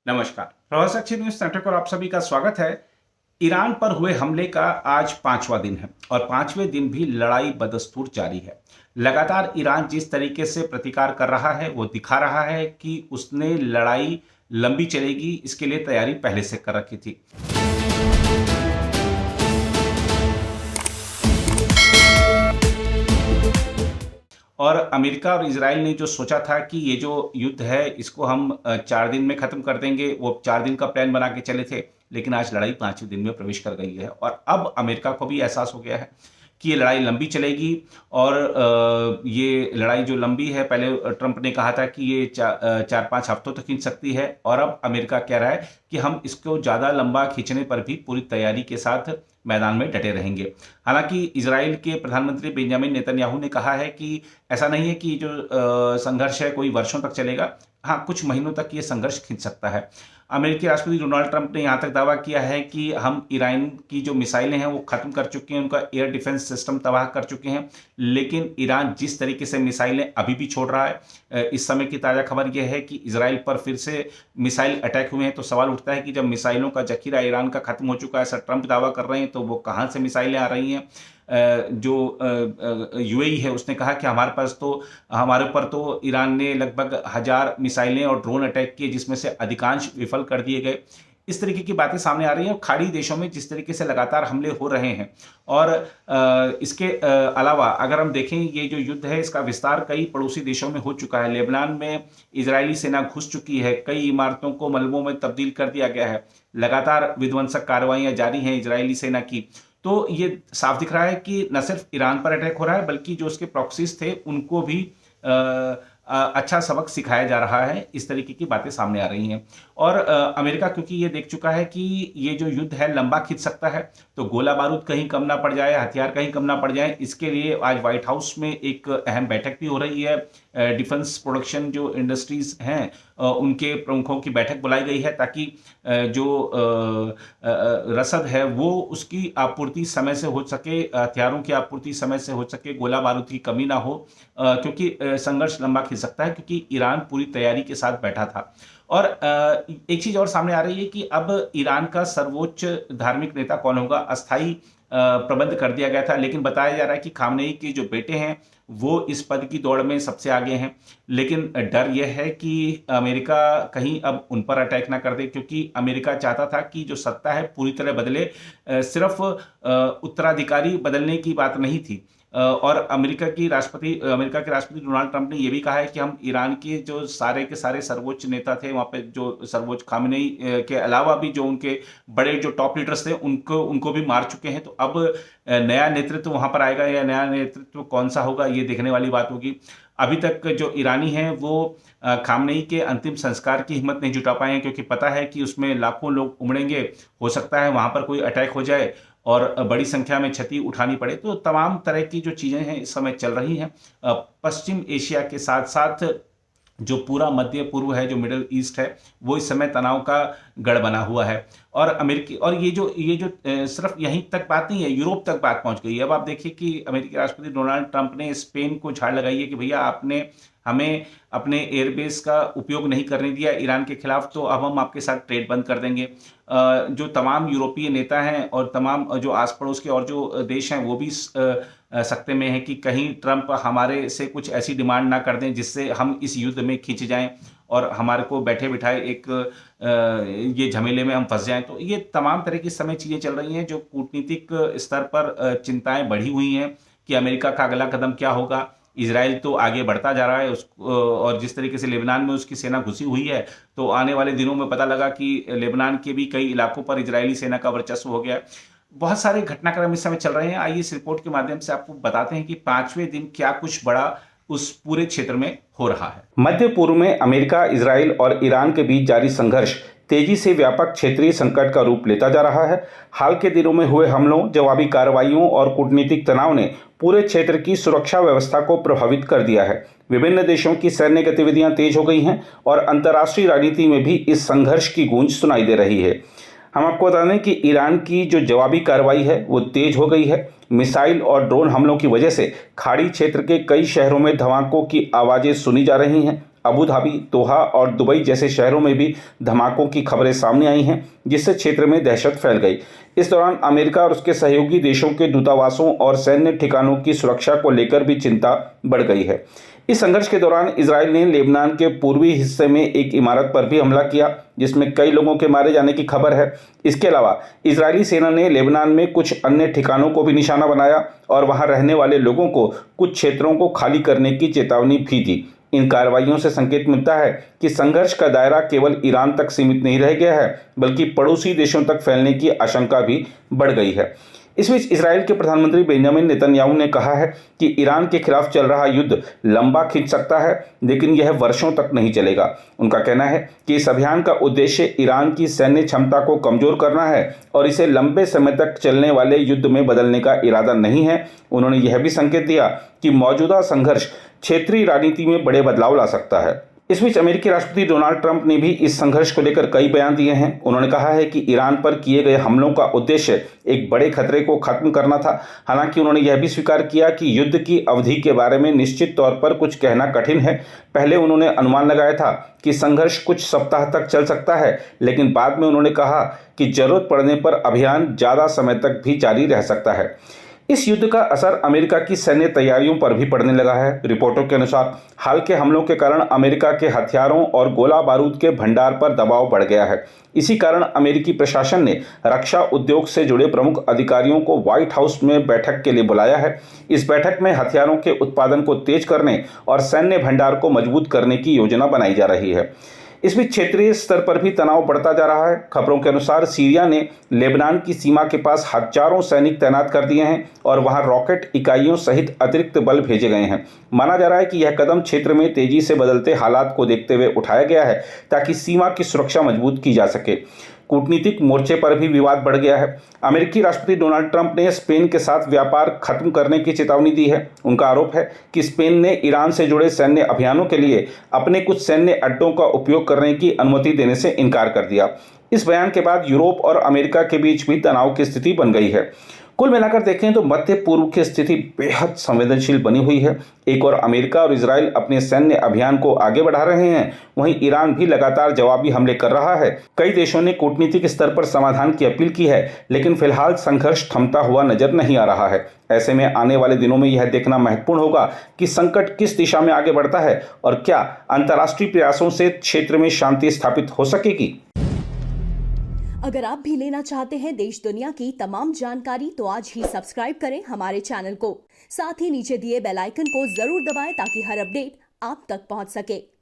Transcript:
नमस्कार। Prabhasakshi news centre पर आप सभी का स्वागत है। ईरान पर हुए हमले का आज पांचवा दिन है और पांचवें दिन भी लड़ाई बदस्तूर जारी है। लगातार ईरान जिस तरीके से प्रतिकार कर रहा है वो दिखा रहा है कि उसने लड़ाई लंबी चलेगी, इसके लिए तैयारी पहले से कर रखी थी। और अमेरिका और इजराइल ने जो सोचा था कि ये जो युद्ध है इसको हम 4 दिन में खत्म कर देंगे, वो 4 दिन का प्लान बना के चले थे, लेकिन आज लड़ाई 5वें दिन में प्रवेश कर गई है और अब अमेरिका को भी एहसास हो गया है कि ये लड़ाई लंबी चलेगी। और ये लड़ाई जो लंबी है, पहले ट्रंप ने कहा था कि ये 4-5 हफ्तों तक खींच सकती है और अब अमेरिका कह रहा है कि हम इसको ज़्यादा लंबा खींचने पर भी पूरी तैयारी के साथ मैदान में डटे रहेंगे। हालांकि इजराइल के प्रधानमंत्री बेंजामिन नेतन्याहू ने कहा है कि ऐसा नहीं है कि जो संघर्ष है कोई वर्षों तक चलेगा, हाँ कुछ महीनों तक ये संघर्ष खींच सकता है। अमेरिकी राष्ट्रपति डोनाल्ड ट्रंप ने यहाँ तक दावा किया है कि हम ईरान की जो मिसाइलें हैं वो खत्म कर चुके हैं, उनका एयर डिफेंस सिस्टम तबाह कर चुके हैं, लेकिन ईरान जिस तरीके से मिसाइलें अभी भी छोड़ रहा है। इस समय की ताज़ा खबर यह है कि इजराइल पर फिर से मिसाइल अटैक हुए हैं, तो सवाल उठता है कि जब मिसाइलों का जखीरा ईरान का खत्म हो चुका है, ऐसा ट्रंप दावा कर रहे हैं, तो वो कहाँ से मिसाइलें आ रही हैं। जो यूएई है उसने कहा कि हमारे ऊपर तो ईरान ने लगभग 1000 मिसाइलें और ड्रोन अटैक किए, जिसमें से अधिकांश विफल कर दिए गए। इस तरीके की बातें सामने आ रही हैं और खाड़ी देशों में जिस तरीके से लगातार हमले हो रहे हैं। और इसके अलावा अगर हम देखें, ये जो युद्ध है इसका विस्तार कई पड़ोसी देशों में हो चुका है। लेबनान में इजरायली सेना घुस चुकी है, कई इमारतों को मलबों में तब्दील कर दिया गया है, लगातार विध्वंसक कार्रवाइयां जारी हैं इजरायली सेना की। तो ये साफ दिख रहा है कि न सिर्फ ईरान पर अटैक हो रहा है, बल्कि जो उसके प्रॉक्सीज थे उनको भी अच्छा सबक सिखाया जा रहा है। इस तरीके की बातें सामने आ रही हैं। और अमेरिका क्योंकि ये देख चुका है कि ये जो युद्ध है लंबा खिंच सकता है, तो गोला बारूद कहीं कम ना पड़ जाए, हथियार कहीं कम ना पड़ जाए, इसके लिए आज व्हाइट हाउस में एक अहम बैठक भी हो रही है। डिफेंस प्रोडक्शन जो इंडस्ट्रीज हैं उनके प्रमुखों की बैठक बुलाई गई है, ताकि जो रसद है वो उसकी आपूर्ति समय से हो सके, हथियारों की आपूर्ति समय से हो सके, गोला बारूद की कमी ना हो, क्योंकि संघर्ष लंबा खिंच सकता है, क्योंकि ईरान पूरी तैयारी के साथ बैठा था। और एक चीज और सामने आ रही है कि अब ईरान का सर्वोच्च धार्मिक नेता कौन होगा, अस्थायी प्रबंध कर दिया गया था, लेकिन बताया जा रहा है कि खामनेई के जो बेटे हैं वो इस पद की दौड़ में सबसे आगे हैं। लेकिन डर यह है कि अमेरिका कहीं अब उन पर अटैक ना कर दे, क्योंकि अमेरिका चाहता था कि जो सत्ता है पूरी तरह बदले, सिर्फ उत्तराधिकारी बदलने की बात नहीं थी। और अमेरिका के राष्ट्रपति डोनाल्ड ट्रंप ने यह भी कहा है कि हम ईरान के जो सारे के सारे सर्वोच्च नेता थे वहाँ पे, जो सर्वोच्च खामनेई के अलावा भी जो उनके बड़े जो टॉप लीडर्स थे उनको भी मार चुके हैं। तो अब नया नेतृत्व वहाँ पर आएगा, या नया नेतृत्व कौन सा होगा ये देखने वाली बात होगी। अभी तक जो ईरानी हैं वो खामनेई के अंतिम संस्कार की हिम्मत नहीं जुटा पाए हैं, क्योंकि पता है कि उसमें लाखों लोग उमड़ेंगे, हो सकता है वहाँ पर कोई अटैक हो जाए और बड़ी संख्या में क्षति उठानी पड़े। तो तमाम तरह की जो चीज़ें हैं इस समय चल रही हैं। पश्चिम एशिया के साथ साथ जो पूरा मध्य पूर्व है, जो मिडिल ईस्ट है, वो इस समय तनाव का गढ़ बना हुआ है। और अमेरिकी और ये जो सिर्फ यहीं तक बात नहीं है, यूरोप तक बात पहुंच गई है। अब आप देखिए कि अमेरिकी राष्ट्रपति डोनाल्ड ट्रंप ने स्पेन को झाड़ लगाई है कि भैया आपने हमें अपने एयरबेस का उपयोग नहीं करने दिया ईरान के खिलाफ, तो अब हम आपके साथ ट्रेड बंद कर देंगे। जो तमाम यूरोपीय नेता हैं और तमाम जो आस पड़ोस के और जो देश हैं वो भी सकते में है कि कहीं ट्रंप हमारे से कुछ ऐसी डिमांड ना कर दें जिससे हम इस युद्ध में खींच जाएं और हमारे को बैठे बिठाए एक ये झमेले में हम फंस जाएं। तो ये तमाम तरह की समय चीज़ें चल रही हैं, जो कूटनीतिक स्तर पर चिंताएं बढ़ी हुई हैं कि अमेरिका का अगला कदम क्या होगा। इजराइल तो आगे बढ़ता जा रहा है और जिस तरीके से लेबनान में उसकी सेना घुसी हुई है, तो आने वाले दिनों में पता लगा कि लेबनान के भी कई इलाकों पर इजरायली सेना का वर्चस्व हो गया है। बहुत सारे घटनाक्रम इस समय चल रहे हैं। आइए इस रिपोर्ट के माध्यम से आपको बताते हैं कि 5वें दिन क्या कुछ बड़ा उस पूरे क्षेत्र में हो रहा है। मध्य पूर्व में अमेरिका, इजराइल और ईरान के बीच जारी संघर्ष तेजी से व्यापक क्षेत्रीय संकट का रूप लेता जा रहा है। हाल के दिनों में हुए हमलों, जवाबी कार्रवाइयों और कूटनीतिक तनाव ने पूरे क्षेत्र की सुरक्षा व्यवस्था को प्रभावित कर दिया है। विभिन्न देशों की सैन्य गतिविधियां तेज हो गई हैं और अंतर्राष्ट्रीय राजनीति में भी इस संघर्ष की गूंज सुनाई दे रही है। हम आपको बता दें कि ईरान की जो जवाबी कार्रवाई है वो तेज हो गई है। मिसाइल और ड्रोन हमलों की वजह से खाड़ी क्षेत्र के कई शहरों में धमाकों की आवाज़ें सुनी जा रही हैं। अबू धाबी, दोहा और दुबई जैसे शहरों में भी धमाकों की खबरें सामने आई हैं, जिससे क्षेत्र में दहशत फैल गई। इस दौरान अमेरिका और उसके सहयोगी देशों के दूतावासों और सैन्य ठिकानों की सुरक्षा को लेकर भी चिंता बढ़ गई है। इस संघर्ष के दौरान इजराइल ने लेबनान के पूर्वी हिस्से में एक इमारत पर भी हमला किया, जिसमें कई लोगों के मारे जाने की खबर है। इसके अलावा इजरायली सेना ने लेबनान में कुछ अन्य ठिकानों को भी निशाना बनाया और वहां रहने वाले लोगों को कुछ क्षेत्रों को खाली करने की चेतावनी भी दी। इन कार्रवाइयों से संकेत मिलता है कि संघर्ष का दायरा केवल ईरान तक सीमित नहीं रह गया है, बल्कि पड़ोसी देशों तक फैलने की आशंका भी बढ़ गई है। इस बीच इजराइल के प्रधानमंत्री बेंजामिन नेतन्याहू ने कहा है कि ईरान के खिलाफ चल रहा युद्ध लंबा खिंच सकता है, लेकिन यह वर्षों तक नहीं चलेगा। उनका कहना है कि इस अभियान का उद्देश्य ईरान की सैन्य क्षमता को कमजोर करना है और इसे लंबे समय तक चलने वाले युद्ध में बदलने का इरादा नहीं है। उन्होंने यह भी संकेत दिया कि मौजूदा संघर्ष क्षेत्रीय राजनीति में बड़े बदलाव ला सकता है। इस बीच अमेरिकी राष्ट्रपति डोनाल्ड ट्रंप ने भी इस संघर्ष को लेकर कई बयान दिए हैं। उन्होंने कहा है कि ईरान पर किए गए हमलों का उद्देश्य एक बड़े खतरे को खत्म करना था। हालांकि उन्होंने यह भी स्वीकार किया कि युद्ध की अवधि के बारे में निश्चित तौर पर कुछ कहना कठिन है। पहले उन्होंने अनुमान लगाया था कि संघर्ष कुछ सप्ताह तक चल सकता है, लेकिन बाद में उन्होंने कहा कि जरूरत पड़ने पर अभियान ज़्यादा समय तक भी जारी रह सकता है। इस युद्ध का असर अमेरिका की सैन्य तैयारियों पर भी पड़ने लगा है। रिपोर्टों के अनुसार हाल के हमलों के कारण अमेरिका के हथियारों और गोला बारूद के भंडार पर दबाव बढ़ गया है। इसी कारण अमेरिकी प्रशासन ने रक्षा उद्योग से जुड़े प्रमुख अधिकारियों को व्हाइट हाउस में बैठक के लिए बुलाया है। इस बैठक में हथियारों के उत्पादन को तेज करने और सैन्य भंडार को मजबूत करने की योजना बनाई जा रही है। इस बीच क्षेत्रीय स्तर पर भी तनाव बढ़ता जा रहा है। खबरों के अनुसार सीरिया ने लेबनान की सीमा के पास हजारों सैनिक तैनात कर दिए हैं और वहां रॉकेट इकाइयों सहित अतिरिक्त बल भेजे गए हैं। माना जा रहा है कि यह कदम क्षेत्र में तेजी से बदलते हालात को देखते हुए उठाया गया है, ताकि सीमा की सुरक्षा मजबूत की जा सके। कूटनीतिक मोर्चे पर भी विवाद बढ़ गया है। अमेरिकी राष्ट्रपति डोनाल्ड ट्रंप ने स्पेन के साथ व्यापार खत्म करने की चेतावनी दी है। उनका आरोप है कि स्पेन ने ईरान से जुड़े सैन्य अभियानों के लिए अपने कुछ सैन्य अड्डों का उपयोग करने की अनुमति देने से इनकार कर दिया। इस बयान के बाद यूरोप और अमेरिका के बीच भी तनाव की स्थिति बन गई है। कुल मिलाकर देखें तो मध्य पूर्व की स्थिति बेहद संवेदनशील बनी हुई है। एक और अमेरिका और इजराइल अपने सैन्य अभियान को आगे बढ़ा रहे हैं, वहीं ईरान भी लगातार जवाबी हमले कर रहा है। कई देशों ने कूटनीतिक स्तर पर समाधान की अपील की है, लेकिन फिलहाल संघर्ष थमता हुआ नजर नहीं आ रहा है। ऐसे में आने वाले दिनों में यह देखना महत्वपूर्ण होगा कि संकट किस दिशा में आगे बढ़ता है और क्या अंतर्राष्ट्रीय प्रयासों से क्षेत्र में शांति स्थापित हो सकेगी। अगर आप भी लेना चाहते हैं देश दुनिया की तमाम जानकारी, तो आज ही सब्सक्राइब करें हमारे चैनल को। साथ ही नीचे दिए बेल आइकन को जरूर दबाएं ताकि हर अपडेट आप तक पहुंच सके।